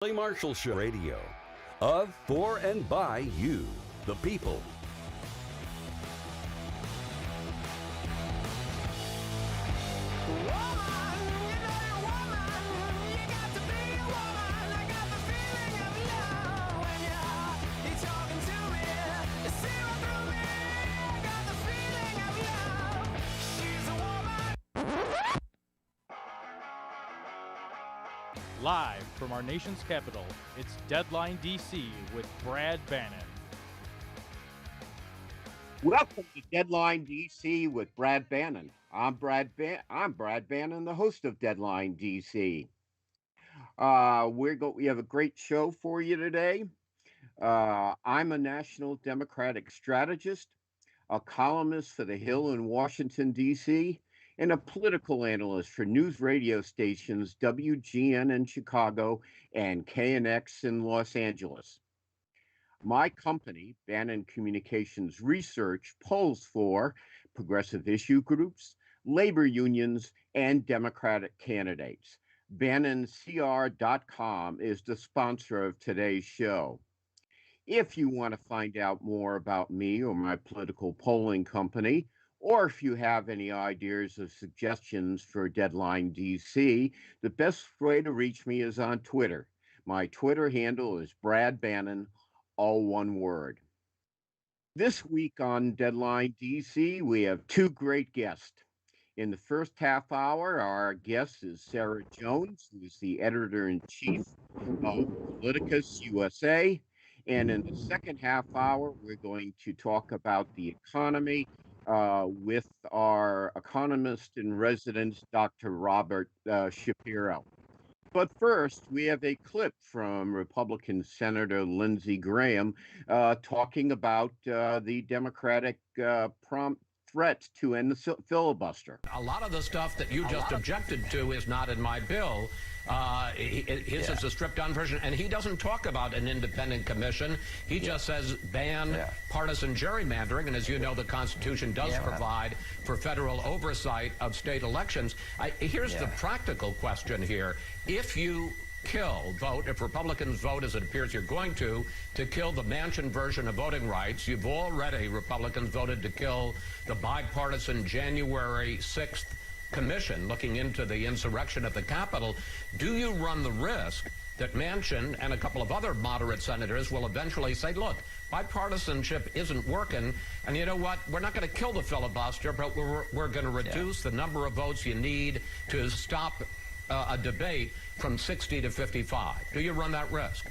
Marshall Show Radio of, for, and by you, the people. Live from our nation's capital, it's Deadline DC with Brad Bannon. Welcome to Deadline DC with Brad Bannon. I'm Brad Bannon, the host of Deadline DC. We have a great show for you today. I'm a national Democratic strategist, a columnist for The Hill in Washington, D.C., and a political analyst for news radio stations WGN in Chicago and KNX in Los Angeles. My company, Bannon Communications Research, polls for progressive issue groups, labor unions, and Democratic candidates. BannonCR.com is the sponsor of today's show. If you want to find out more about me or my political polling company, or if you have any ideas or suggestions for Deadline DC, the best way to reach me is on Twitter. My Twitter handle is Brad Bannon, all one word. This week on Deadline DC, we have two great guests. In the first half hour, our guest is Sarah Jones, who is the editor-in-chief of PoliticusUSA. And in the second half hour, we're going to talk about the economy with our economist in residence, Dr. Robert Shapiro. But first, we have a clip from Republican Senator Lindsey Graham talking about the Democratic prompt threats to end the filibuster. A lot of the stuff that you just objected to is not in my bill. His is a stripped-down version, and he doesn't talk about an independent commission. He just says ban partisan gerrymandering, and as you know, the Constitution does provide for federal oversight of state elections. Here's the practical question here. If you if Republicans vote, as it appears you're going to kill the Manchin version of voting rights, you've already, Republicans voted to kill the bipartisan January 6th commission looking into the insurrection at the Capitol. Do you run the risk that Manchin and a couple of other moderate senators will eventually say, look, bipartisanship isn't working, and you know what, we're not going to kill the filibuster, but we're going to reduce the number of votes you need to stop a debate from 60 to 55. Do you run that risk?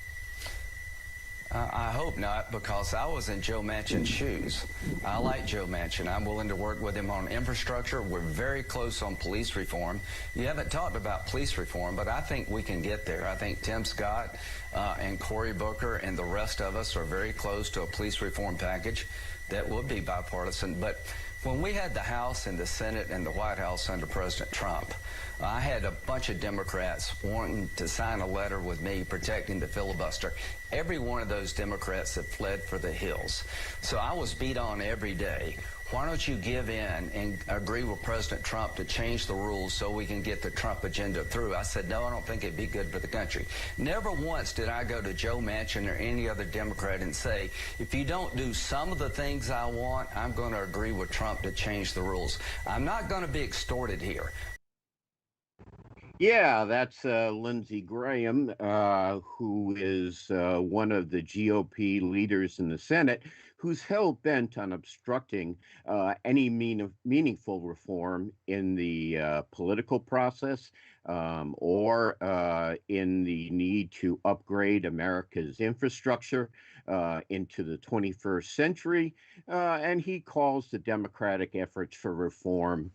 I hope not, because I was in Joe Manchin's shoes. I like Joe Manchin. I'm willing to work with him on infrastructure. We're very close on police reform. You haven't talked about police reform, but I think we can get there. I think Tim Scott and Cory Booker and the rest of us are very close to a police reform package that would be bipartisan. But when we had the House and the Senate and the White House under President Trump, I had a bunch of Democrats wanting to sign a letter with me protecting the filibuster. Every one of those Democrats have fled for the hills. So I was beat on every day. Why don't you give in and agree with President Trump to change the rules so we can get the Trump agenda through? I said, no, I don't think it'd be good for the country. Never once did I go to Joe Manchin or any other Democrat and say, if you don't do some of the things I want, I'm going to agree with Trump to change the rules. I'm not going to be extorted here. Yeah, that's Lindsey Graham, who is one of the GOP leaders in the Senate, who's hell-bent on obstructing any meaningful reform in the political process or in the need to upgrade America's infrastructure into the 21st century. And he calls the Democratic efforts for reform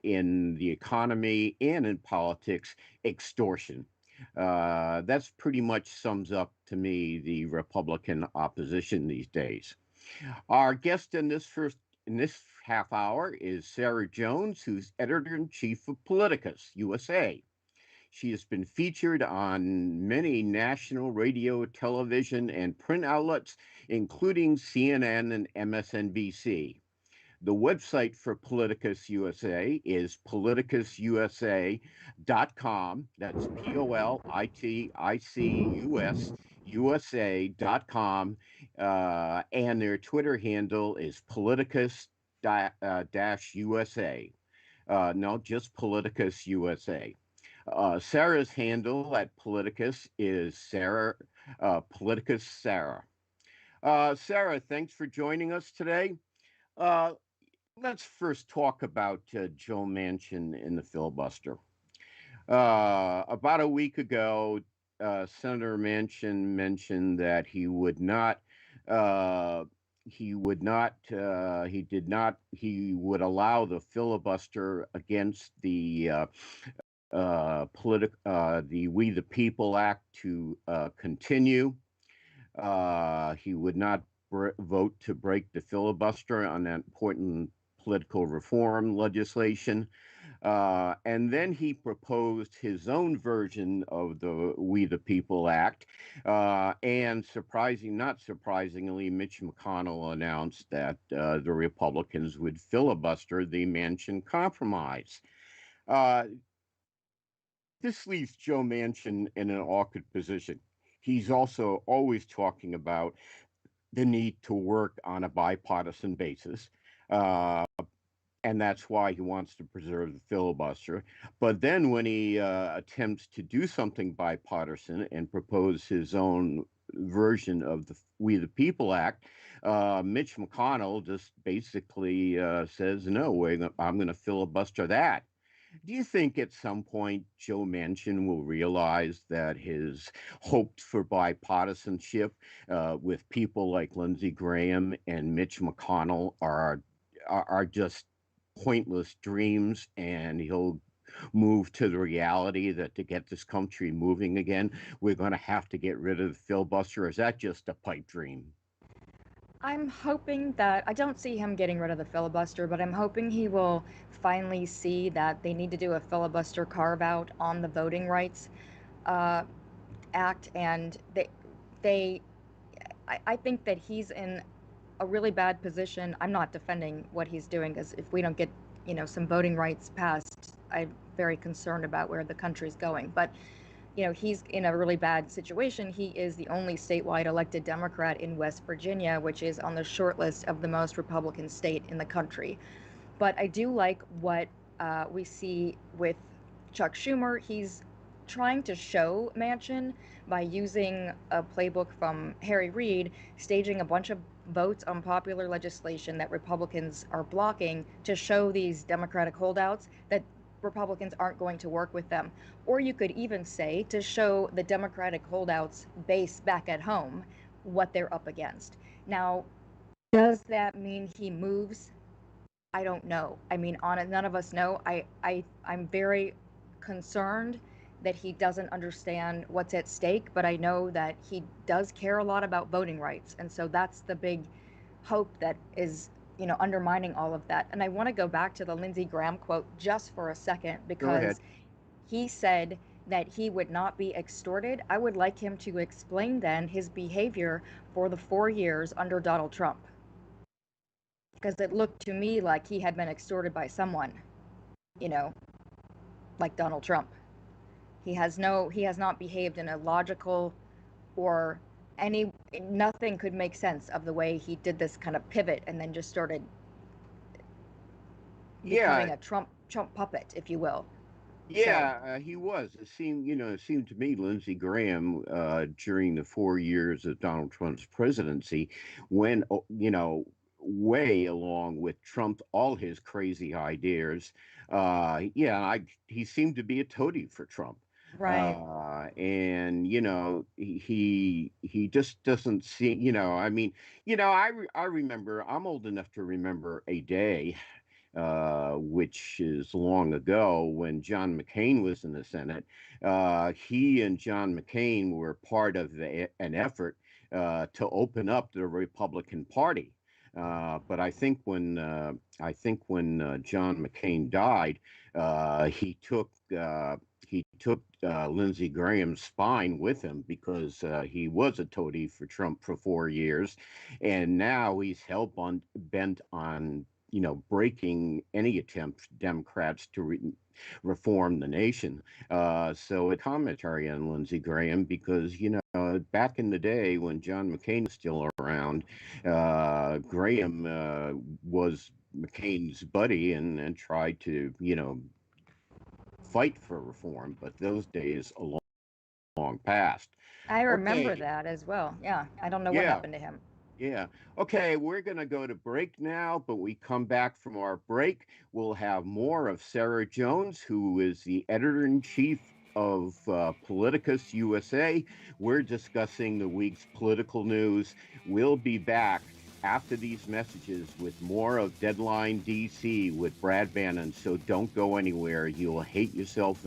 in the economy and in politics extortion. That's pretty much sums up to me the Republican opposition these days. Our guest in this half hour is Sarah Jones, who's editor-in-chief of PoliticusUSA. She has been featured on many national radio, television, and print outlets, including CNN and MSNBC. The website for Politicus USA is PoliticusUSA.com. That's PoliticusUSA. USA.com, and their Twitter handle is Politicus-USA. No, just Politicus USA. Sarah's handle at Politicus is Politicus Sarah. Sarah, thanks for joining us today. Let's first talk about Joe Manchin in the filibuster. About a week ago, Senator Manchin mentioned that he would allow the filibuster against the We the People Act to continue. He would not vote to break the filibuster on that important political reform legislation. And then he proposed his own version of the We the People Act. And not surprisingly, Mitch McConnell announced that the Republicans would filibuster the Manchin compromise. This leaves Joe Manchin in an awkward position. He's also always talking about the need to work on a bipartisan basis. And that's why he wants to preserve the filibuster. But then when he attempts to do something bipartisan and propose his own version of the We the People Act, Mitch McConnell just basically says, no, I'm going to filibuster that. Do you think at some point Joe Manchin will realize that his hopes for bipartisanship with people like Lindsey Graham and Mitch McConnell are just pointless dreams, and he'll move to the reality that to get this country moving again, we're going to have to get rid of the filibuster? Or is that just a pipe dream? I'm hoping that I don't see him getting rid of the filibuster, but I'm hoping he will finally see that they need to do a filibuster carve out on the Voting Rights Act, and I think that he's in a really bad position. I'm not defending what he's doing, because if we don't get some voting rights passed, I'm very concerned about where the country's going. But he's in a really bad situation. He is the only statewide elected Democrat in West Virginia, which is on the short list of the most Republican state in the country. But I do like what we see with Chuck Schumer. He's trying to show Manchin by using a playbook from Harry Reid, staging a bunch of votes on popular legislation that Republicans are blocking to show these Democratic holdouts that Republicans aren't going to work with them. Or you could even say to show the Democratic holdouts base back at home what they're up against. Now, does that mean he moves? I don't know. I mean, none of us know. I'm very concerned that he doesn't understand what's at stake, but I know that he does care a lot about voting rights. And so that's the big hope that is undermining all of that. And I want to go back to the Lindsey Graham quote just for a second, because he said that he would not be extorted. I would like him to explain then his behavior for the 4 years under Donald Trump, because it looked to me like he had been extorted by someone, like Donald Trump. He has not behaved in a logical or nothing could make sense of the way he did this kind of pivot and then just started becoming a Trump puppet, if you will. Yeah, he was. It seemed to me Lindsey Graham during the 4 years of Donald Trump's presidency went, way along with Trump, all his crazy ideas. He seemed to be a toady for Trump. Right. And he just doesn't see. I remember. I'm old enough to remember a day, which is long ago, when John McCain was in the Senate. He and John McCain were part of an effort to open up the Republican Party. But I think when John McCain died, he took Lindsey Graham's spine with him, because he was a toady for Trump for 4 years, and now he's bent on breaking any attempt Democrats to reform the nation. So a commentary on Lindsey Graham, because, back in the day when John McCain was still around, Graham was McCain's buddy and tried to, fight for reform, but those days are long past. I remember Okay, that as well. Yeah, I don't know what yeah. happened to him. Yeah. Okay, we're going to go to break now, but we come back from our break. We'll have more of Sarah Jones, who is the editor-in-chief of Politicus USA. We're discussing the week's political news. We'll be back after these messages with more of Deadline DC with Brad Bannon. So don't go anywhere. You'll hate yourself.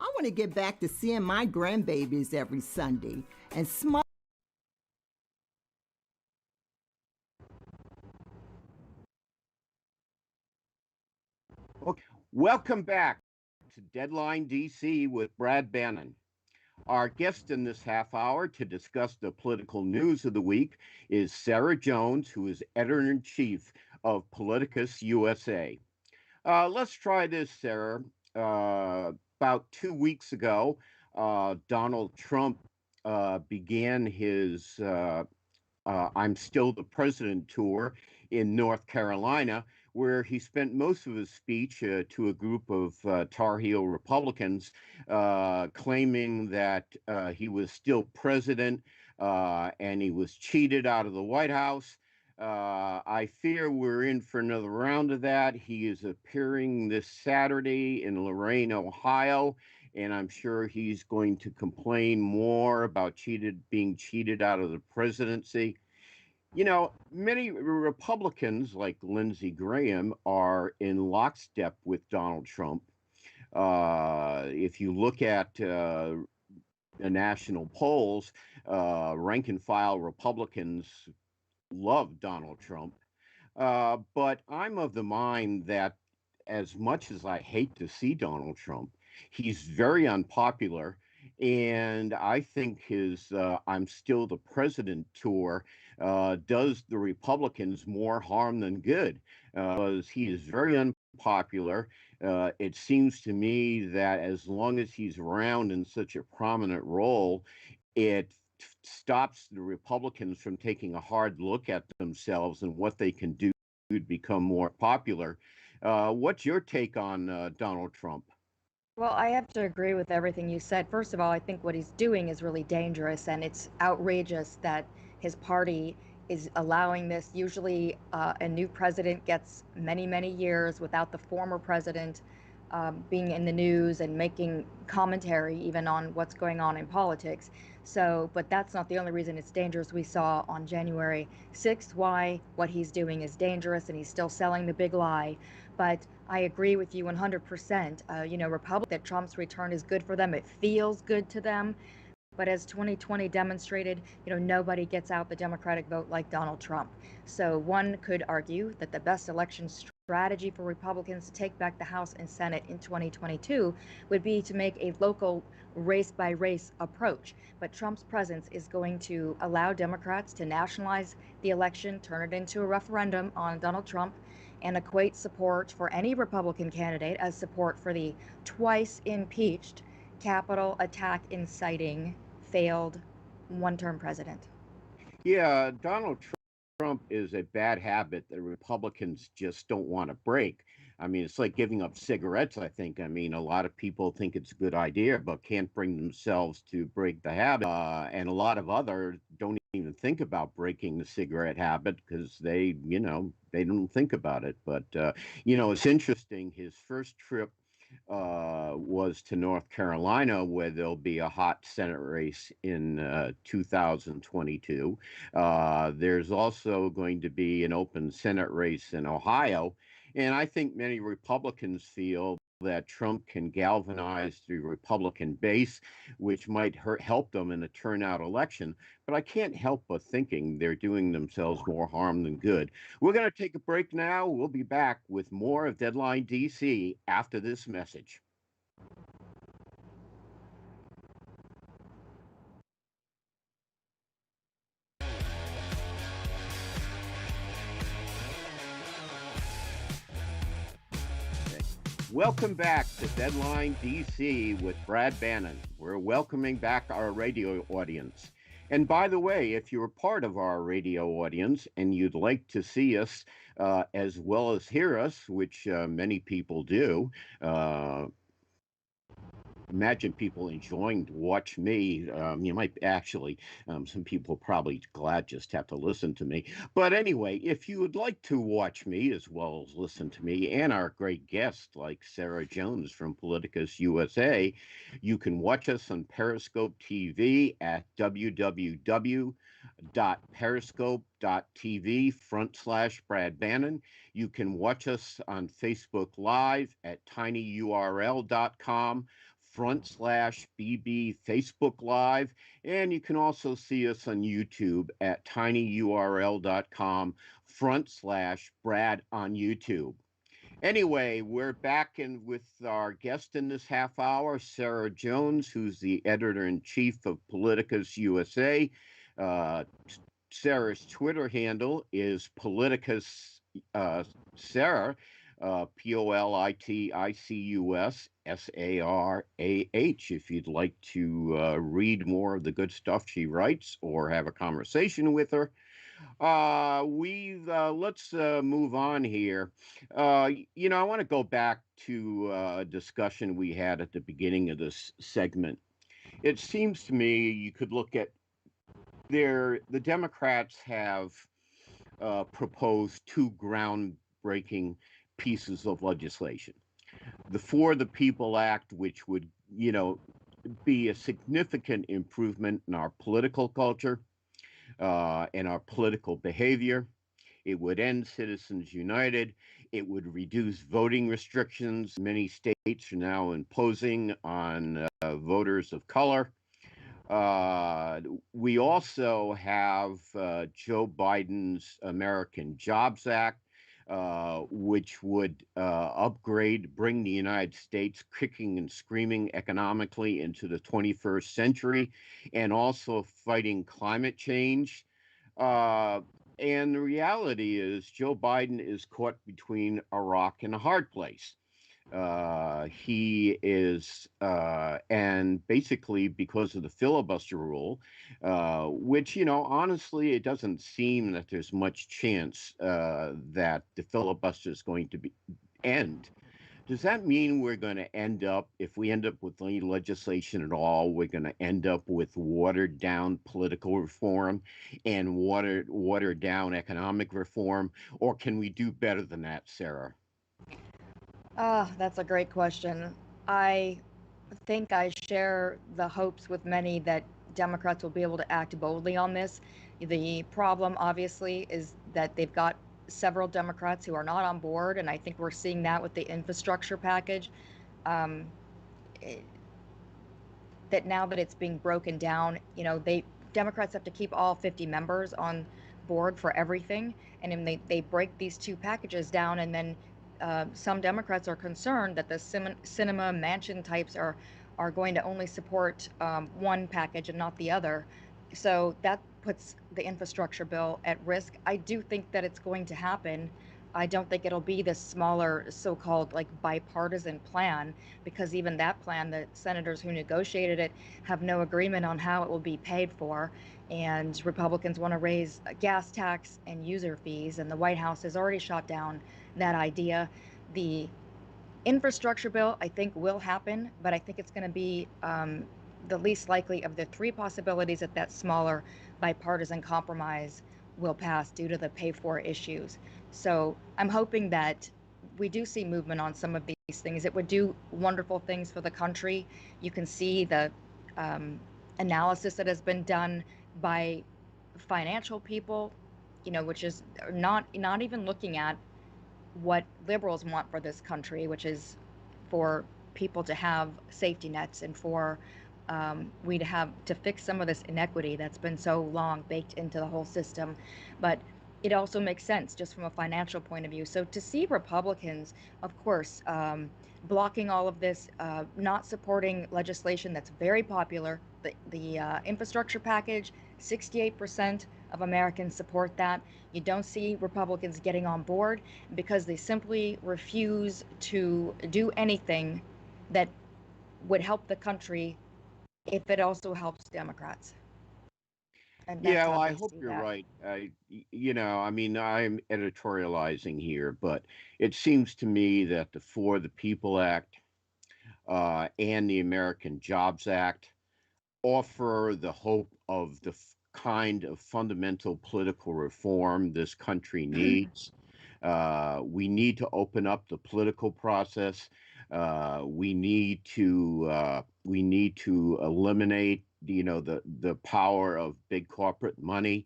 I want to get back to seeing my grandbabies every Sunday and smile. Okay. Welcome back to Deadline DC with Brad Bannon. Our guest in this half hour to discuss the political news of the week is Sarah Jones, who is editor-in-chief of Politicus USA. Let's try this, Sarah. About 2 weeks ago, Donald Trump began his I'm Still the President tour in North Carolina, where he spent most of his speech to a group of Tar Heel Republicans, claiming that he was still president and he was cheated out of the White House. I fear we're in for another round of that. He is appearing this Saturday in Lorain, Ohio, and I'm sure he's going to complain more about being cheated out of the presidency. Many Republicans like Lindsey Graham are in lockstep with Donald Trump. If you look at the national polls, rank and file Republicans love Donald Trump. But I'm of the mind that as much as I hate to see Donald Trump, he's very unpopular. And I think his I'm Still the President tour does the Republicans more harm than good, because he is very unpopular. It seems to me that as long as he's around in such a prominent role, it stops the Republicans from taking a hard look at themselves and what they can do to become more popular. What's your take on Donald Trump? Well, I have to agree with everything you said. First of all, I think what he's doing is really dangerous, and it's outrageous that his party is allowing this. Usually, a new president gets many, many years without the former president being in the news and making commentary even on what's going on in politics. So, but that's not the only reason it's dangerous. We saw on January 6th why what he's doing is dangerous, and he's still selling the big lie. But I agree with you 100%. That Trump's return is good for them. It feels good to them. But as 2020 demonstrated, nobody gets out the Democratic vote like Donald Trump. So one could argue that the best election strategy for Republicans to take back the House and Senate in 2022 would be to make a local race by race approach. But Trump's presence is going to allow Democrats to nationalize the election, turn it into a referendum on Donald Trump, and equate support for any Republican candidate as support for the twice impeached Capitol attack inciting failed one-term president. Yeah, Donald Trump is a bad habit that Republicans just don't want to break. I mean, it's like giving up cigarettes, I think. I mean, a lot of people think it's a good idea, but can't bring themselves to break the habit. And a lot of others don't even think about breaking the cigarette habit because they don't think about it. But, it's interesting. His first trip was to North Carolina, where there'll be a hot Senate race in 2022. There's also going to be an open Senate race in Ohio. And I think many Republicans feel that Trump can galvanize the Republican base, which might help them in a turnout election. But I can't help but thinking they're doing themselves more harm than good. We're going to take a break now. We'll be back with more of Deadline DC after this message. Welcome back to Deadline DC with Brad Bannon. We're welcoming back our radio audience. And by the way, if you're part of our radio audience and you'd like to see us as well as hear us, which many people do, imagine people enjoying to watch me. You might actually, some people probably glad just have to listen to me. But anyway, if you would like to watch me as well as listen to me and our great guests like Sarah Jones from PoliticusUSA, you can watch us on Periscope TV at www.periscope.tv/Brad Bannon. You can watch us on Facebook Live at tinyurl.com/BB Facebook Live, and you can also see us on YouTube at tinyurl.com/Brad on YouTube. Anyway, we're back in with our guest in this half hour, Sarah Jones, who's the editor-in-chief of Politicus USA. Sarah's Twitter handle is Politicus Sarah. PoliticusSarah, if you'd like to read more of the good stuff she writes or have a conversation with her. Let's move on here. I want to go back to a discussion we had at the beginning of this segment. It seems to me you could look at the Democrats have proposed two groundbreaking pieces of legislation. The For the People Act, which would, be a significant improvement in our political culture and our political behavior. It would end Citizens United. It would reduce voting restrictions many states are now imposing on voters of color. We also have Joe Biden's American Jobs Act, which would bring the United States kicking and screaming economically into the 21st century, and also fighting climate change. And the reality is Joe Biden is caught between a rock and a hard place. He is, and basically because of the filibuster rule, which, honestly, it doesn't seem that there's much chance that the filibuster is going to end. Does that mean we're going to end up, if we end up with any legislation at all, we're going to end up with watered down political reform and watered down economic reform? Or can we do better than that, Sarah? That's a great question. I think I share the hopes with many that Democrats will be able to act boldly on this. The problem, obviously, is that they've got several Democrats who are not on board, and I think we're seeing that with the infrastructure package. That now that it's being broken down, Democrats have to keep all 50 members on board for everything, and then they break these two packages down, and then some Democrats are concerned that the Sinema Manchin types are going to only support one package and not the other. So that puts the infrastructure bill at risk. I do think that it's going to happen. I don't think it'll be this smaller so-called bipartisan plan, because even that plan, the senators who negotiated it have no agreement on how it will be paid for. And Republicans want to raise a gas tax and user fees, and the White House has already shot down that idea. The infrastructure bill, I think, will happen, but I think it's going to be the least likely of the three possibilities that smaller bipartisan compromise will pass due to the pay-for issues. So I'm hoping that we do see movement on some of these things. It would do wonderful things for the country. You can see the analysis that has been done by financial people, which is not even looking at what liberals want for this country, which is for people to have safety nets and for we to have to fix some of this inequity that's been so long baked into the whole system. But it also makes sense just from a financial point of view. So to see Republicans, of course, blocking all of this, not supporting legislation that's very popular, the infrastructure package, 68% of Americans support that. You don't see Republicans getting on board because they simply refuse to do anything that would help the country if it also helps Democrats. And that's Yeah, how well, I they hope see you're that. right. I mean, I'm editorializing here, but it seems to me that the For the People Act and the American Jobs Act offer the hope of the kind of fundamental political reform this country needs. We need to open up the political process. We need to eliminate the power of big corporate money.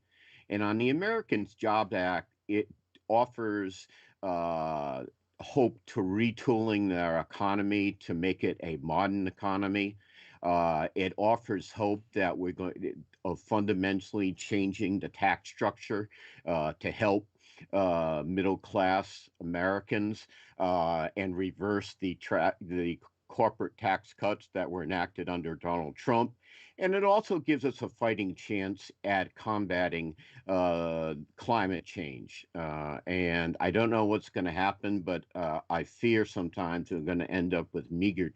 And on the Americans Jobs Act, it offers hope to retooling their economy to make it a modern economy. It offers hope that we're going of fundamentally changing the tax structure to help middle class Americans and reverse the corporate tax cuts that were enacted under Donald Trump. And it also gives us a fighting chance at combating climate change. And I don't know what's going to happen, but I fear sometimes we're going to end up with meager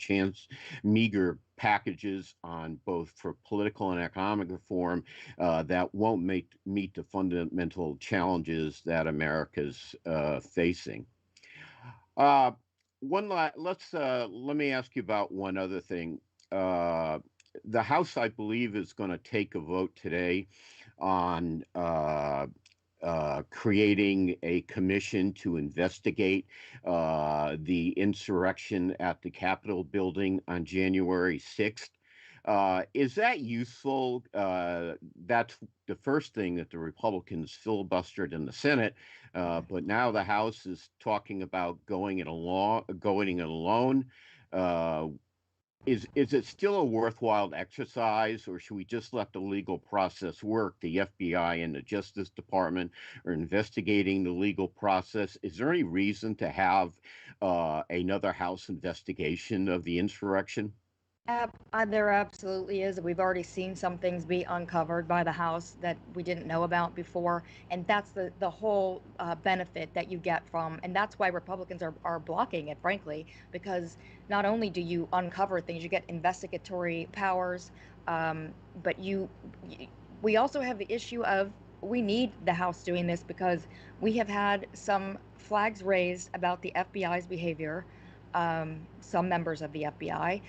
packages on both for political and economic reform that won't meet the fundamental challenges that America's facing. Let me ask you about one other thing. The House, I believe, is going to take a vote today on creating a commission to investigate the insurrection at the Capitol building on January 6th. Is that useful? That's the first thing that the Republicans filibustered in the Senate, but now the House is talking about going it alone. Is it still a worthwhile exercise, or should we just let the legal process work? The FBI and the Justice Department are investigating the legal process. Is there any reason to have another House investigation of the insurrection? There absolutely is. We've already seen some things be uncovered by the House that we didn't know about before, and that's the whole benefit that you get from, and that's why Republicans are blocking it, frankly, because not only do you uncover things, you get investigatory powers, but we also have the issue of we need the House doing this because we have had some flags raised about the FBI's behavior, some members of the FBI,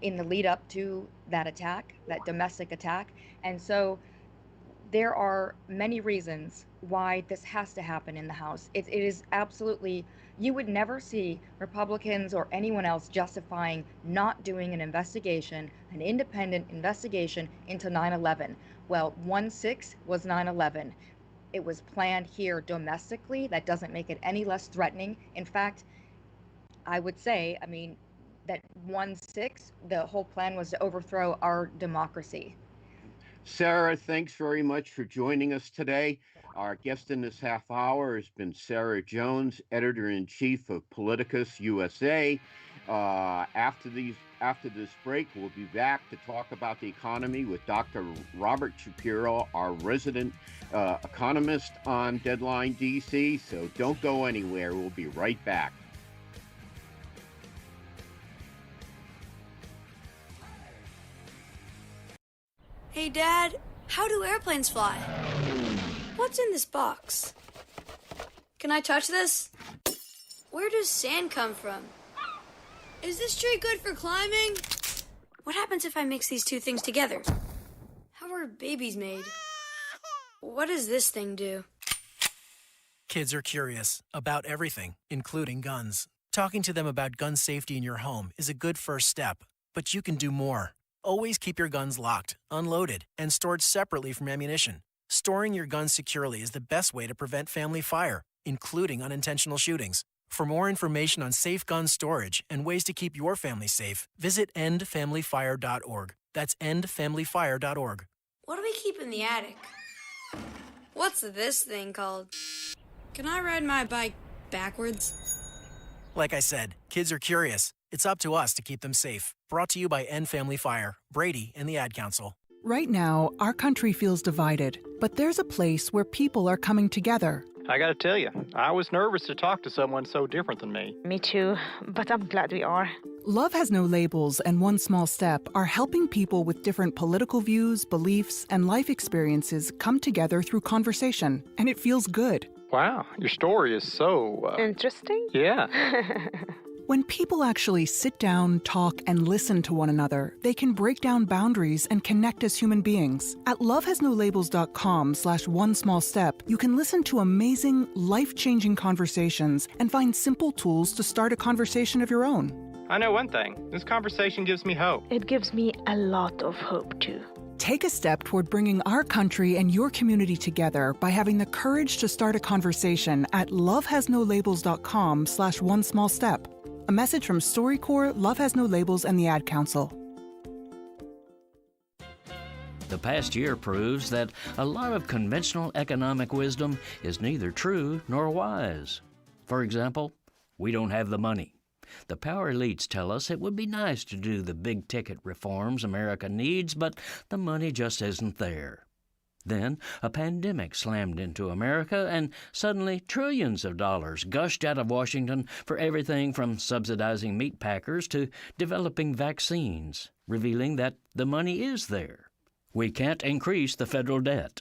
in the lead up to that attack, that domestic attack. And so there are many reasons why this has to happen in the House. It is absolutely, you would never see Republicans or anyone else justifying not doing an investigation, an independent investigation into 9/11. Well, 1/6 was 9/11. It was planned here domestically. That doesn't make it any less threatening. In fact, I would say, I mean, that 1/6, the whole plan was to overthrow our democracy. Sarah, thanks very much for joining us today. Our guest in this half hour has been Sarah Jones, editor-in-chief of PoliticusUSA. After this break, we'll be back to talk about the economy with Dr. Robert Shapiro, our resident economist on Deadline DC. So don't go anywhere. We'll be right back. Hey, Dad, how do airplanes fly? What's in this box? Can I touch this? Where does sand come from? Is this tree good for climbing? What happens if I mix these two things together? How are babies made? What does this thing do? Kids are curious about everything, including guns. Talking to them about gun safety in your home is a good first step, but you can do more. Always keep your guns locked, unloaded, and stored separately from ammunition. Storing your guns securely is the best way to prevent family fire, including unintentional shootings. For more information on safe gun storage and ways to keep your family safe, visit endfamilyfire.org. That's endfamilyfire.org. What do we keep in the attic? What's this thing called? Can I ride my bike backwards? Like I said, kids are curious. It's up to us to keep them safe. Brought to you by End Family Fire, Brady, and the Ad Council. Right now, our country feels divided, but there's a place where people are coming together. I gotta tell you, I was nervous to talk to someone so different than me. Me too, but I'm glad we are. Love Has No Labels and One Small Step are helping people with different political views, beliefs, and life experiences come together through conversation, and it feels good. Wow, your story is so... Interesting? Yeah. When people actually sit down, talk, and listen to one another, they can break down boundaries and connect as human beings. At lovehasnolabels.com/onesmallstep, you can listen to amazing, life-changing conversations and find simple tools to start a conversation of your own. I know one thing. This conversation gives me hope. It gives me a lot of hope, too. Take a step toward bringing our country and your community together by having the courage to start a conversation at lovehasnolabels.com/onesmallstep. A message from StoryCorps, Love Has No Labels, and the Ad Council. The past year proves that a lot of conventional economic wisdom is neither true nor wise. For example, we don't have the money. The power elites tell us it would be nice to do the big-ticket reforms America needs, but the money just isn't there. Then a pandemic slammed into America, and suddenly trillions of dollars gushed out of Washington for everything from subsidizing meat packers to developing vaccines, revealing that the money is there. We can't increase the federal debt.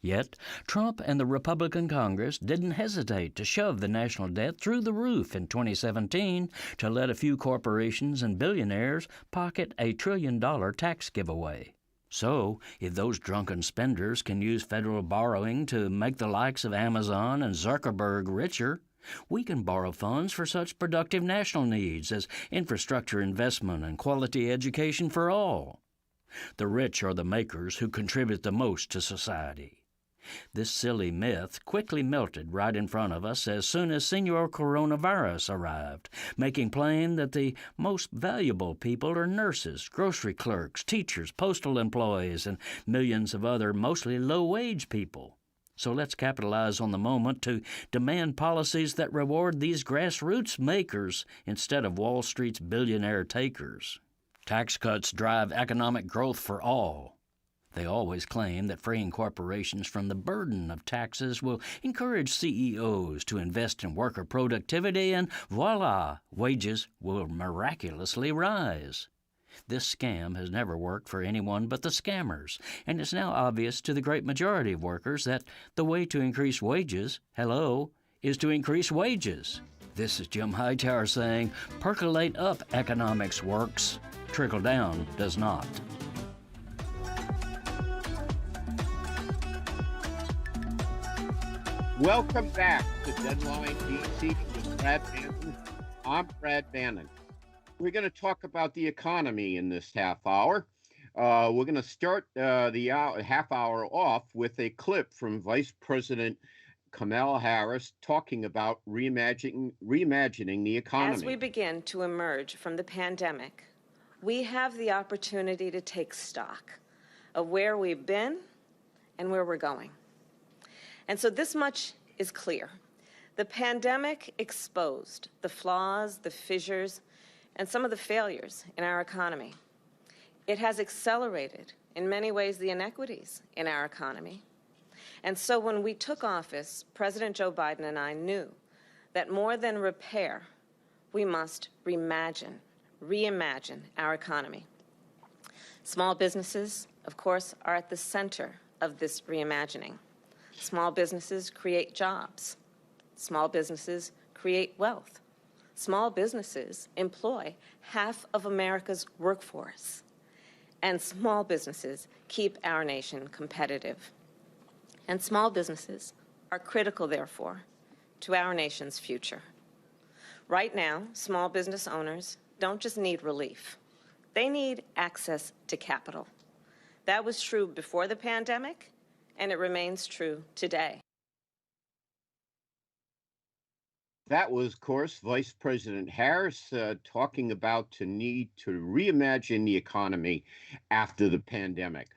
Yet, Trump and the Republican Congress didn't hesitate to shove the national debt through the roof in 2017 to let a few corporations and billionaires pocket a $1 trillion tax giveaway. So, if those drunken spenders can use federal borrowing to make the likes of Amazon and Zuckerberg richer, we can borrow funds for such productive national needs as infrastructure investment and quality education for all. The rich are the makers who contribute the most to society. This silly myth quickly melted right in front of us as soon as Senor Coronavirus arrived, making plain that the most valuable people are nurses, grocery clerks, teachers, postal employees, and millions of other mostly low-wage people. So let's capitalize on the moment to demand policies that reward these grassroots makers instead of Wall Street's billionaire takers. Tax cuts drive economic growth for all. They always claim that freeing corporations from the burden of taxes will encourage CEOs to invest in worker productivity, and voila, wages will miraculously rise. This scam has never worked for anyone but the scammers, and it's now obvious to the great majority of workers that the way to increase wages, is to increase wages. This is Jim Hightower saying, percolate up economics works, trickle down does not. Welcome back to Deadline DC with Brad Bannon. I'm Brad Bannon. We're going to talk about the economy in this half hour. We're going to start the half hour off with a clip from Vice President Kamala Harris talking about reimagining the economy. As we begin to emerge from the pandemic, we have the opportunity to take stock of where we've been and where we're going. And so this much is clear. The pandemic exposed the flaws, the fissures, and some of the failures in our economy. It has accelerated, in many ways, the inequities in our economy. And so when we took office, President Joe Biden and I knew that more than repair, we must reimagine our economy. Small businesses, of course, are at the center of this reimagining. Small businesses create jobs. Small businesses create wealth. Small businesses employ half of America's workforce. And small businesses keep our nation competitive. And small businesses are critical, therefore, to our nation's future. Right now, small business owners don't just need relief. They need access to capital. That was true before the pandemic, and it remains true today. That was, of course, Vice President Harris talking about the need to reimagine the economy after the pandemic.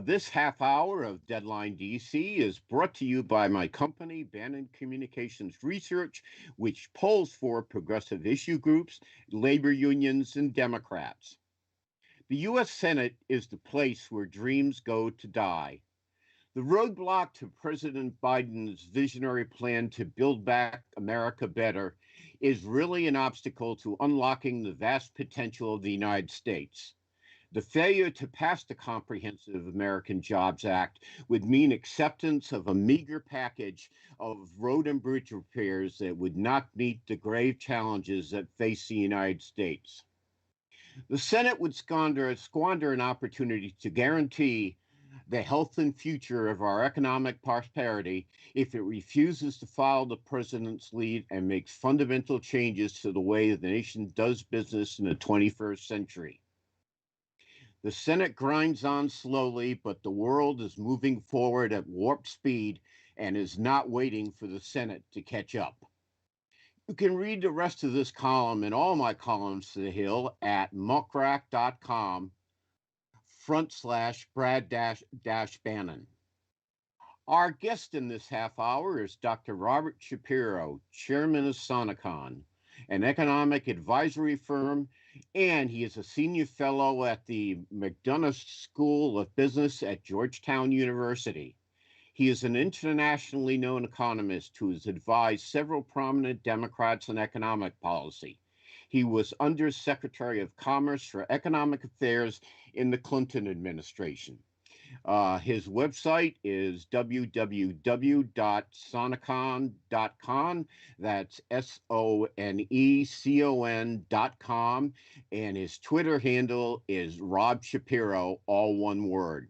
This half hour of Deadline DC is brought to you by my company, Bannon Communications Research, which polls for progressive issue groups, labor unions, and Democrats. The U.S. Senate is the place where dreams go to die. The roadblock to President Biden's visionary plan to build back America better is really an obstacle to unlocking the vast potential of the United States. The failure to pass the Comprehensive American Jobs Act would mean acceptance of a meager package of road and bridge repairs that would not meet the grave challenges that face the United States. The Senate would squander an opportunity to guarantee the health and future of our economic prosperity if it refuses to follow the president's lead and makes fundamental changes to the way the nation does business in the 21st century. The Senate grinds on slowly, but the world is moving forward at warp speed and is not waiting for the Senate to catch up. You can read the rest of this column and all my columns to the Hill at muckrack.com/Brad-Bannon. Our guest in this half hour is Dr. Robert Shapiro, Chairman of Sonecon, an economic advisory firm, and he is a senior fellow at the McDonough School of Business at Georgetown University. He is an internationally known economist who has advised several prominent Democrats on economic policy. He was Under Secretary of Commerce for Economic Affairs in the Clinton administration. His website is www.sonecon.com. That's SONECON.com. And his Twitter handle is Rob Shapiro, all one word.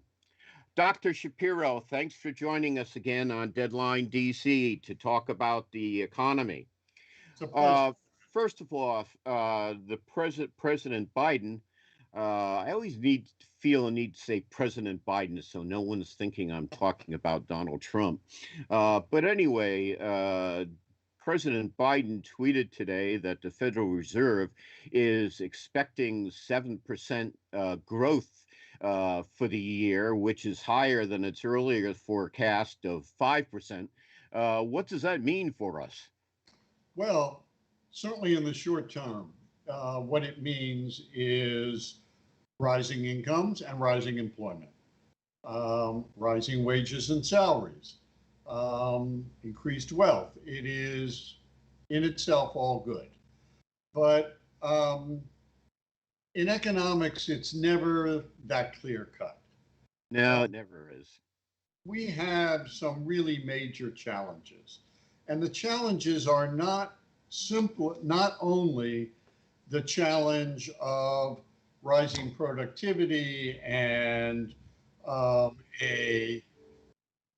Dr. Shapiro, thanks for joining us again on Deadline DC to talk about the economy. First of all, President Biden, I always feel a need to say President Biden so no one's thinking I'm talking about Donald Trump. But anyway, President Biden tweeted today that the Federal Reserve is expecting 7% growth for the year, which is higher than its earlier forecast of 5%. What does that mean for us? Well, certainly in the short term, what it means is rising incomes and rising employment, rising wages and salaries, increased wealth. It is in itself all good. But in economics, it's never that clear cut. No, it never is. We have some really major challenges. And the challenges are not simple, not only the challenge of rising productivity and a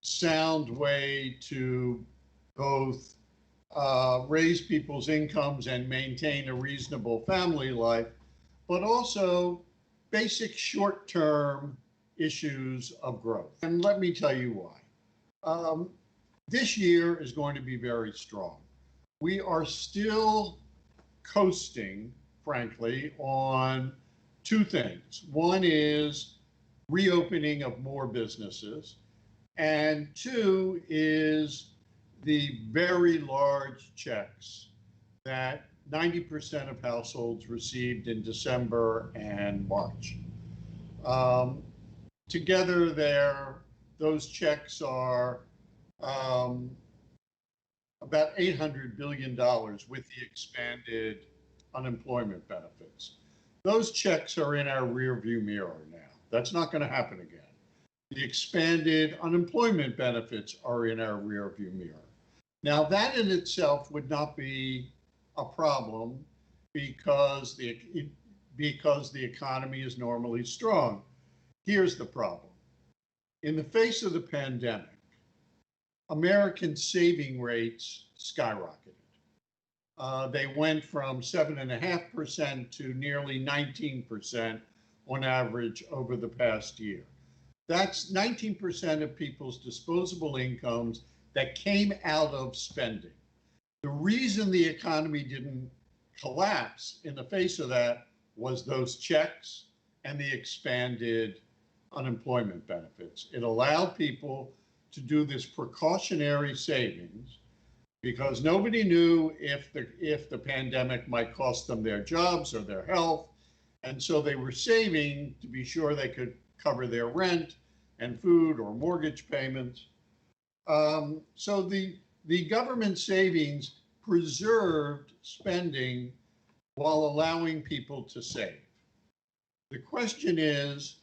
sound way to both raise people's incomes and maintain a reasonable family life, but also basic short-term issues of growth. And let me tell you why. This year is going to be very strong. We are still coasting, frankly, on two things. One is reopening of more businesses, and two is the very large checks that 90% of households received in December and March. Together those checks are about $800 billion with the expanded unemployment benefits. Those checks are in our rearview mirror now. That's not going to happen again. The expanded unemployment benefits are in our rearview mirror. Now, that in itself would not be a problem because the economy is normally strong. Here's the problem. In the face of the pandemic, American saving rates skyrocketed. They went from 7.5% to nearly 19% on average over the past year. That's 19% of people's disposable incomes that came out of spending. The reason the economy didn't collapse in the face of that was those checks and the expanded unemployment benefits. It allowed people to do this precautionary savings because nobody knew if the pandemic might cost them their jobs or their health. And so they were saving to be sure they could cover their rent and food or mortgage payments. So the government savings preserved spending while allowing people to save. The question is,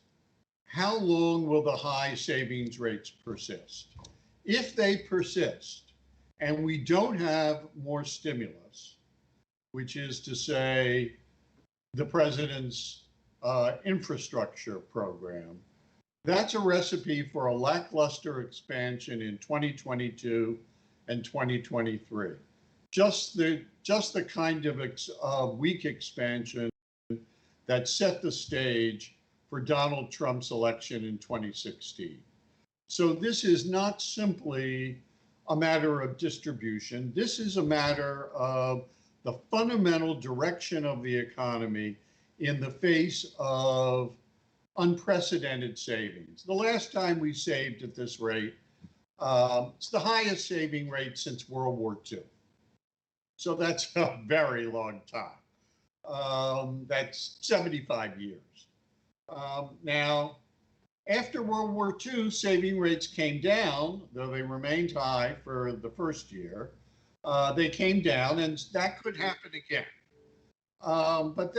how long will the high savings rates persist? If they persist and we don't have more stimulus, which is to say the president's infrastructure program, that's a recipe for a lackluster expansion in 2022 and 2023. Just the kind of weak expansion that set the stage for Donald Trump's election in 2016. So this is not simply a matter of distribution. This is a matter of the fundamental direction of the economy in the face of unprecedented savings. The last time we saved at this rate, it's the highest saving rate since World War II. So that's a very long time. That's 75 years. Now, after World War II, saving rates came down, though they remained high for the first year. They came down, and that could happen again. But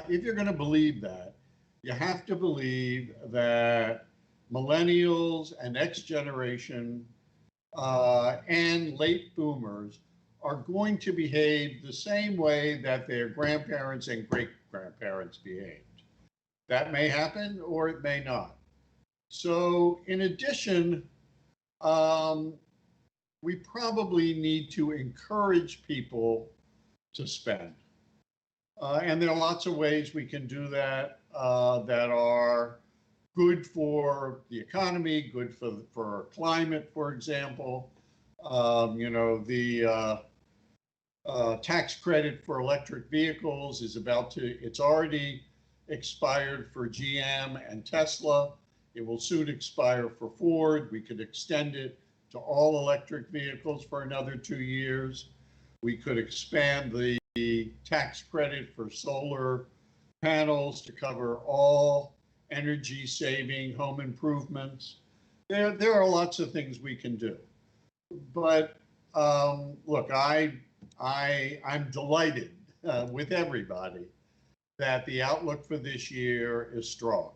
if you're going to believe that, you have to believe that millennials and X generation and late boomers are going to behave the same way that their grandparents and great-grandparents behaved. That may happen or it may not. So in addition, we probably need to encourage people to spend. And there are lots of ways we can do that that are good for the economy, good for our climate, for example. The tax credit for electric vehicles is it's already expired for GM and Tesla. It will soon expire for Ford. We could extend it to all electric vehicles for another 2 years. We could expand the tax credit for solar panels to cover all energy saving home improvements. There are lots of things we can do. But look, I'm delighted with everybody that the outlook for this year is strong.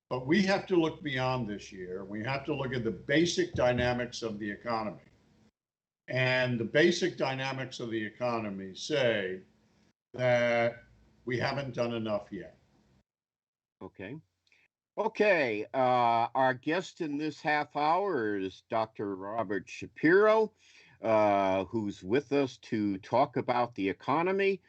But we have to look beyond this year. We have to look at the basic dynamics of the economy. And the basic dynamics of the economy say that we haven't done enough yet. Okay. Our guest in this half hour is Dr. Robert Shapiro, who's with us to talk about the economy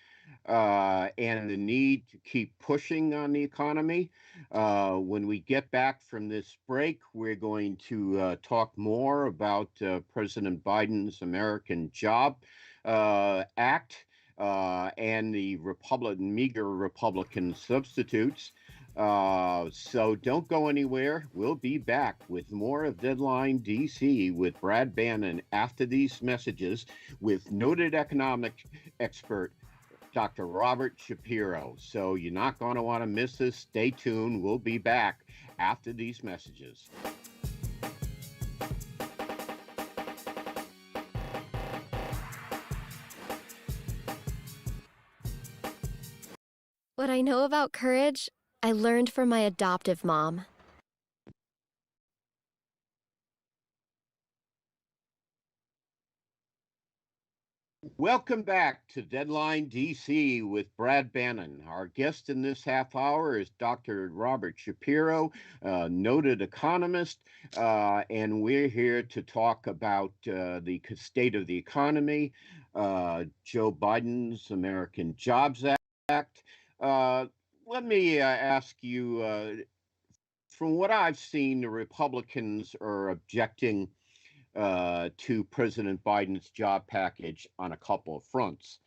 and the need to keep pushing on the economy. When we get back from this break, we're going to talk more about President Biden's American Job Act and the meager Republican substitutes. So don't go anywhere. We'll be back with more of Deadline DC with Brad Bannon after these messages with noted economic expert Dr. Robert Shapiro. So you're not going to want to miss this. Stay tuned. We'll be back after these messages. What I know about courage, I learned from my adoptive mom. Welcome back to Deadline DC with Brad Bannon. Our guest in this half hour is Dr. Robert Shapiro, noted economist, and we're here to talk about the state of the economy, Joe Biden's American Jobs Act. Let me ask you, from what I've seen, the Republicans are objecting to President Biden's job package on a couple of fronts.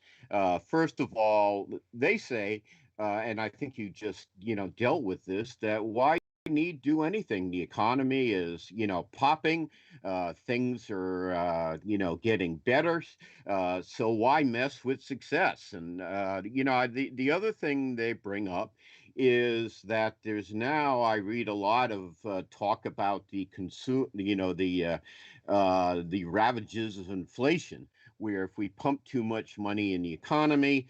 First of all, they say, and I think you just, dealt with this, that why need do anything? The economy is, popping. Things are, getting better. So why mess with success? And, the other thing they bring up is that there's now, I read a lot of talk about the the ravages of inflation, where if we pump too much money in the economy,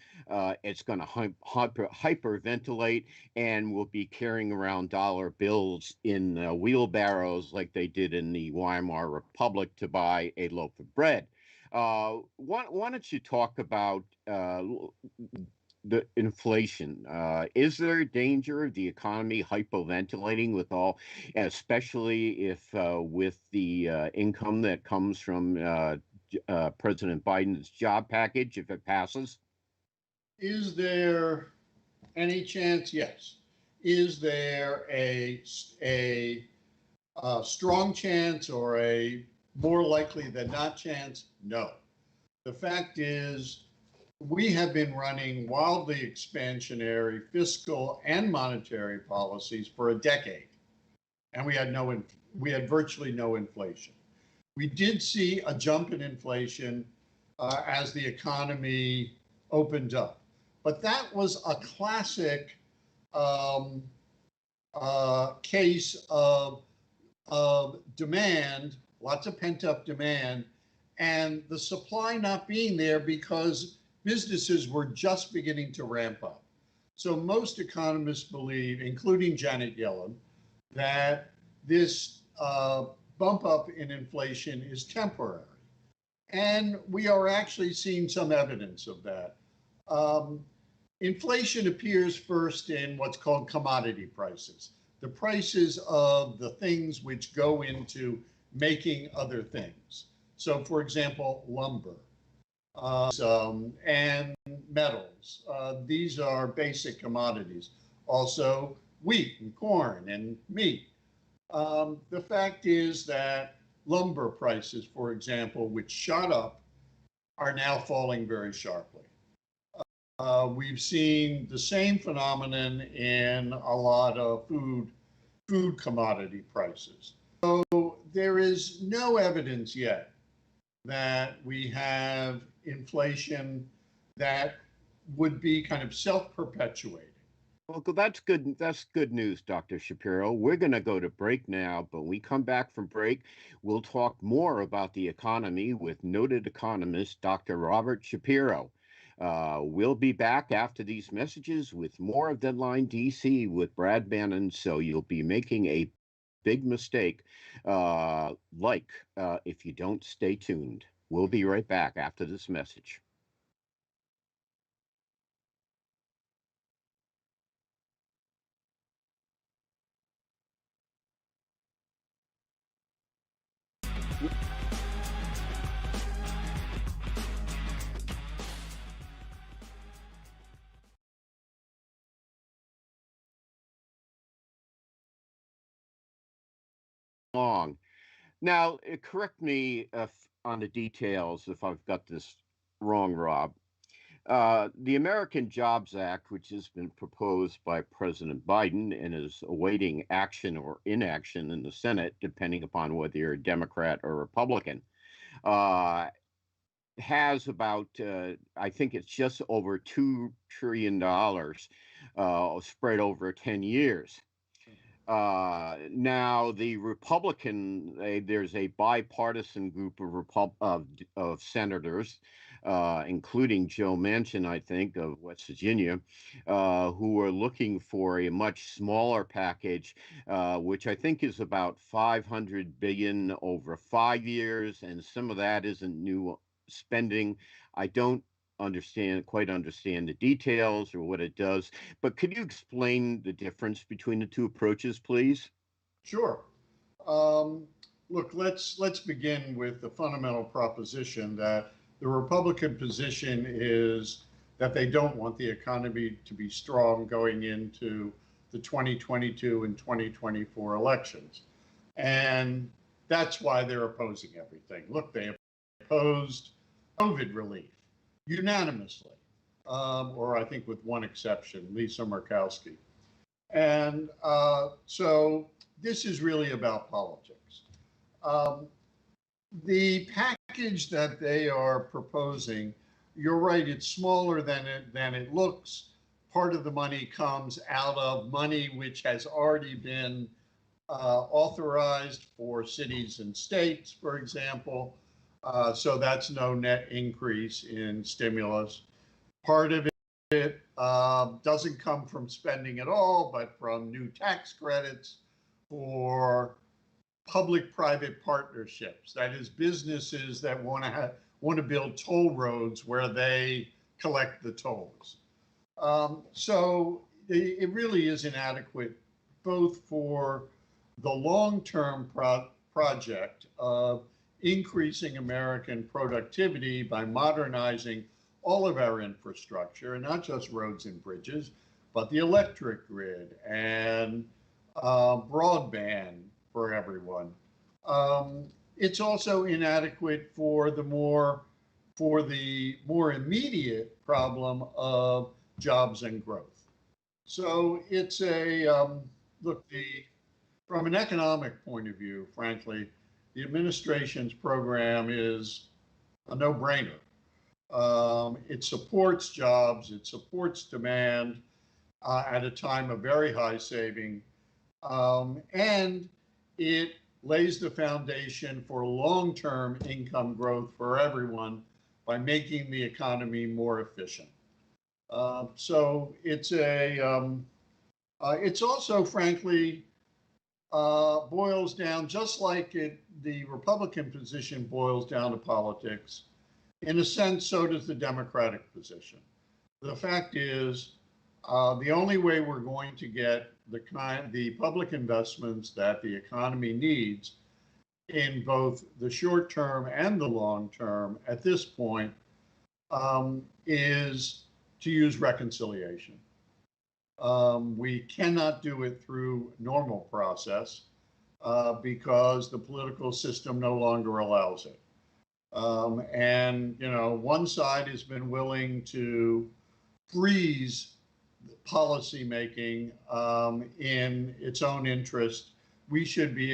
it's going to hyperventilate, and we'll be carrying around dollar bills in wheelbarrows like they did in the Weimar Republic to buy a loaf of bread. Why don't you talk about the inflation? Is there a danger of the economy hyperventilating with all, especially if with the income that comes from President Biden's job package, if it passes? Is there any chance? Yes. Is there a strong chance or a more likely than not chance? No. The fact is, we have been running wildly expansionary fiscal and monetary policies for a decade, and we had virtually no inflation. We did see a jump in inflation as the economy opened up, but that was a classic case of demand, lots of pent-up demand, and the supply not being there because businesses were just beginning to ramp up. So most economists believe, including Janet Yellen, that this bump up in inflation is temporary. And we are actually seeing some evidence of that. Inflation appears first in what's called commodity prices, the prices of the things which go into making other things. So, for example, lumber and metals. These are basic commodities. Also, wheat and corn and meat. The fact is that lumber prices, for example, which shot up, are now falling very sharply. We've seen the same phenomenon in a lot of food commodity prices. So there is no evidence yet that we have inflation that would be kind of self-perpetuating. Well, that's good. That's good news, Dr. Shapiro. We're going to go to break now, but when we come back from break, we'll talk more about the economy with noted economist Dr. Robert Shapiro. We'll be back after these messages with more of Deadline DC with Brad Bannon, so you'll be making a big mistake if you don't stay tuned. We'll be right back after this message. Long. Now, correct me on the details if I've got this wrong, Rob. The American Jobs Act, which has been proposed by President Biden and is awaiting action or inaction in the Senate, depending upon whether you're a Democrat or Republican, has about, I think it's just over $2 trillion spread over 10 years. Now, the there's a bipartisan group of senators, including Joe Manchin, I think, of West Virginia, who are looking for a much smaller package, which I think is about $500 billion over 5 years, and some of that isn't new spending. I don't quite understand the details or what it does, but could you explain the difference between the two approaches, please? Sure. Look, let's begin with the fundamental proposition that the Republican position is that they don't want the economy to be strong going into the 2022 and 2024 elections. And that's why they're opposing everything. Look, they opposed COVID relief unanimously, or I think with one exception, Lisa Murkowski. And so this is really about politics. The package that they are proposing, you're right, it's smaller than it looks. Part of the money comes out of money which has already been authorized for cities and states, for example. So that's no net increase in stimulus. Part of it doesn't come from spending at all, but from new tax credits for public-private partnerships. That is, businesses that want to build toll roads where they collect the tolls. So it really is inadequate, both for the long-term project of increasing American productivity by modernizing all of our infrastructure, and not just roads and bridges, but the electric grid and broadband for everyone. It's also inadequate for the more immediate problem of jobs and growth. So it's from an economic point of view, frankly, the administration's program is a no-brainer. It supports jobs, it supports demand at a time of very high saving, and it lays the foundation for long-term income growth for everyone by making the economy more efficient. So it's also, frankly, boils down, just like the Republican position boils down to politics. In a sense, so does the Democratic position. The fact is, the only way we're going to get the public investments that the economy needs in both the short term and the long term at this point is to use reconciliation. We cannot do it through normal process because the political system no longer allows it. And, one side has been willing to freeze policy making in its own interest. We should be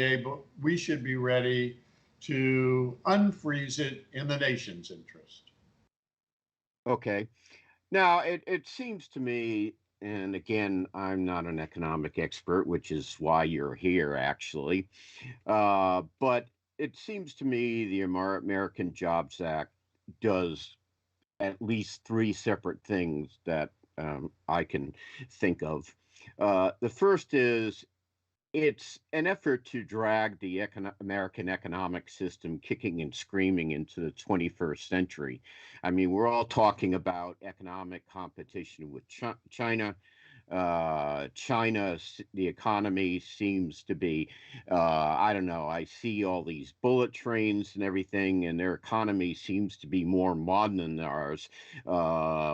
ready to unfreeze it in the nation's interest. Okay. Now, it seems to me, and again, I'm not an economic expert, which is why you're here, actually, but it seems to me the American Jobs Act does at least three separate things that I can think of. The first is it's an effort to drag the American economic system kicking and screaming into the 21st century. I mean, we're all talking about economic competition with China. China, the economy seems to be, I don't know, I see all these bullet trains and everything, and their economy seems to be more modern than ours,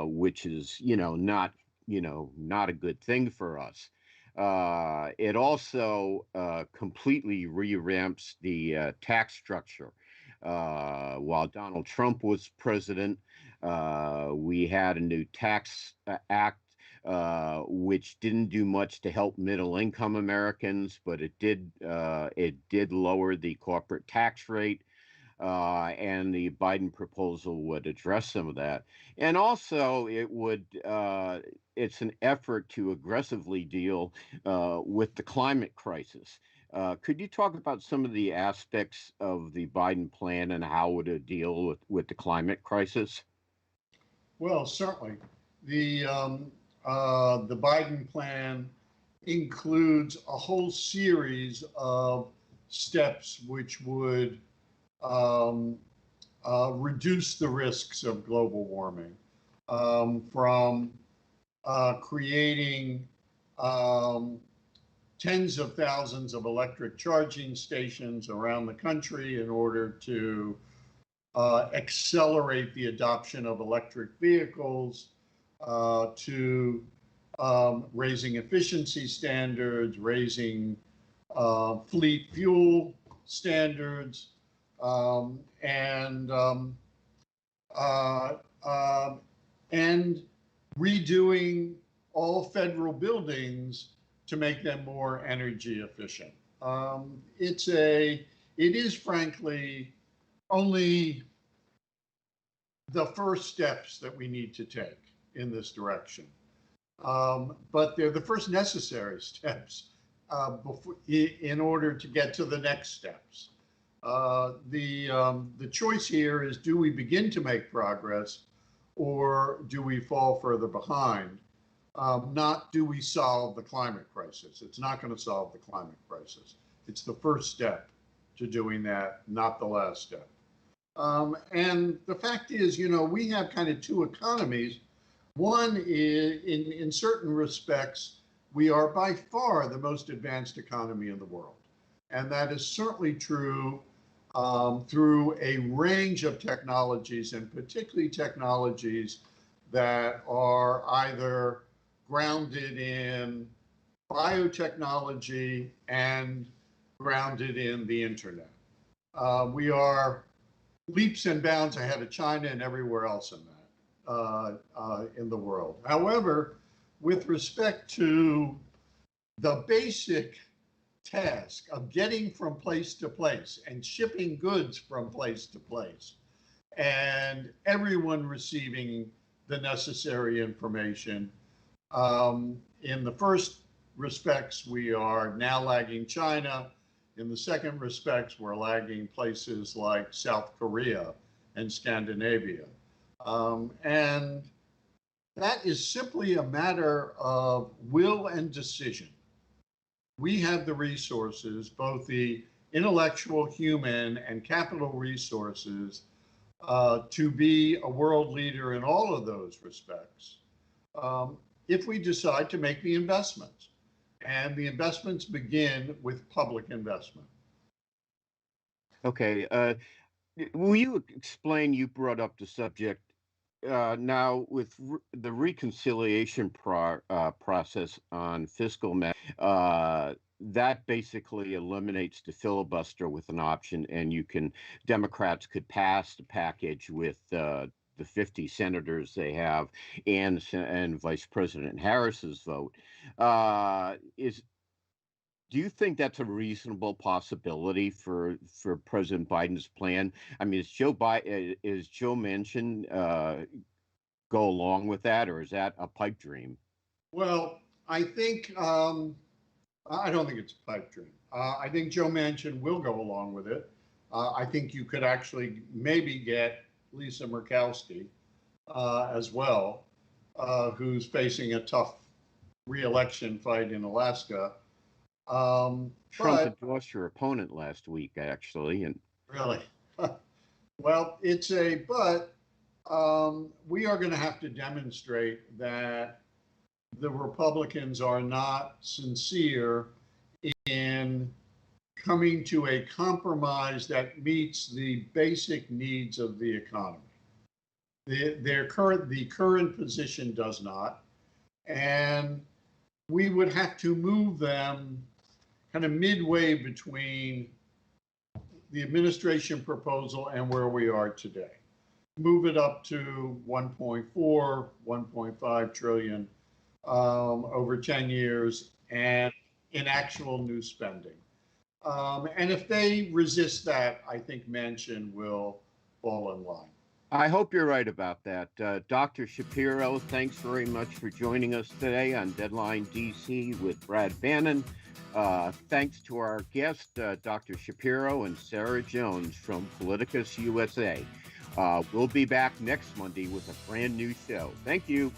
which is, not a good thing for us. It also completely revamps the tax structure. While Donald Trump was president, we had a new tax act which didn't do much to help middle-income Americans, but it did lower the corporate tax rate, and the Biden proposal would address some of that. And also, it's an effort to aggressively deal with the climate crisis. Could you talk about some of the aspects of the Biden plan and how it would deal with the climate crisis? Well, certainly. The Biden plan includes a whole series of steps which would reduce the risks of global warming, from creating tens of thousands of electric charging stations around the country in order to accelerate the adoption of electric vehicles, to raising efficiency standards, raising fleet fuel standards, and redoing all federal buildings to make them more energy efficient. It is frankly only the first steps that we need to take in this direction. But they're the first necessary steps in order to get to the next steps. The choice here is, do we begin to make progress or do we fall further behind? Not do we solve the climate crisis. It's not going to solve the climate crisis. It's the first step to doing that, not the last step. And the fact is, we have kind of two economies. One is, in certain respects, we are by far the most advanced economy in the world. And that is certainly true through a range of technologies, and particularly technologies that are either grounded in biotechnology and grounded in the internet. We are leaps and bounds ahead of China and everywhere else in the world. However, with respect to the basic task of getting from place to place and shipping goods from place to place, and everyone receiving the necessary information, in the first respects, we are now lagging China. In the second respects, we're lagging places like South Korea and Scandinavia. And that is simply a matter of will and decision. We have the resources, both the intellectual, human, and capital resources, to be a world leader in all of those respects, if we decide to make the investments. And the investments begin with public investment. Okay. Will you explain, you brought up the subject now with the reconciliation process on fiscal matters, that basically eliminates the filibuster with an option, and Democrats could pass the package with the 50 senators they have and Vice President Harris's vote. Do you think that's a reasonable possibility for President Biden's plan? I mean, is Joe Manchin go along with that, or is that a pipe dream? Well, I think I don't think it's a pipe dream. I think Joe Manchin will go along with it. I think you could actually maybe get Lisa Murkowski as well, who's facing a tough re-election fight in Alaska. Trump endorsed your opponent last week, actually. And really? Well, we are going to have to demonstrate that the Republicans are not sincere in coming to a compromise that meets the basic needs of the economy. The current position does not, and we would have to move them kind of midway between the administration proposal and where we are today. Move it up to 1.4, 1.5 trillion over 10 years and in actual new spending. And if they resist that, I think Manchin will fall in line. I hope you're right about that. Dr. Shapiro, thanks very much for joining us today on Deadline DC with Brad Bannon. Thanks to our guests, Dr. Shapiro and Sarah Jones from PoliticusUSA. We'll be back next Monday with a brand new show. Thank you.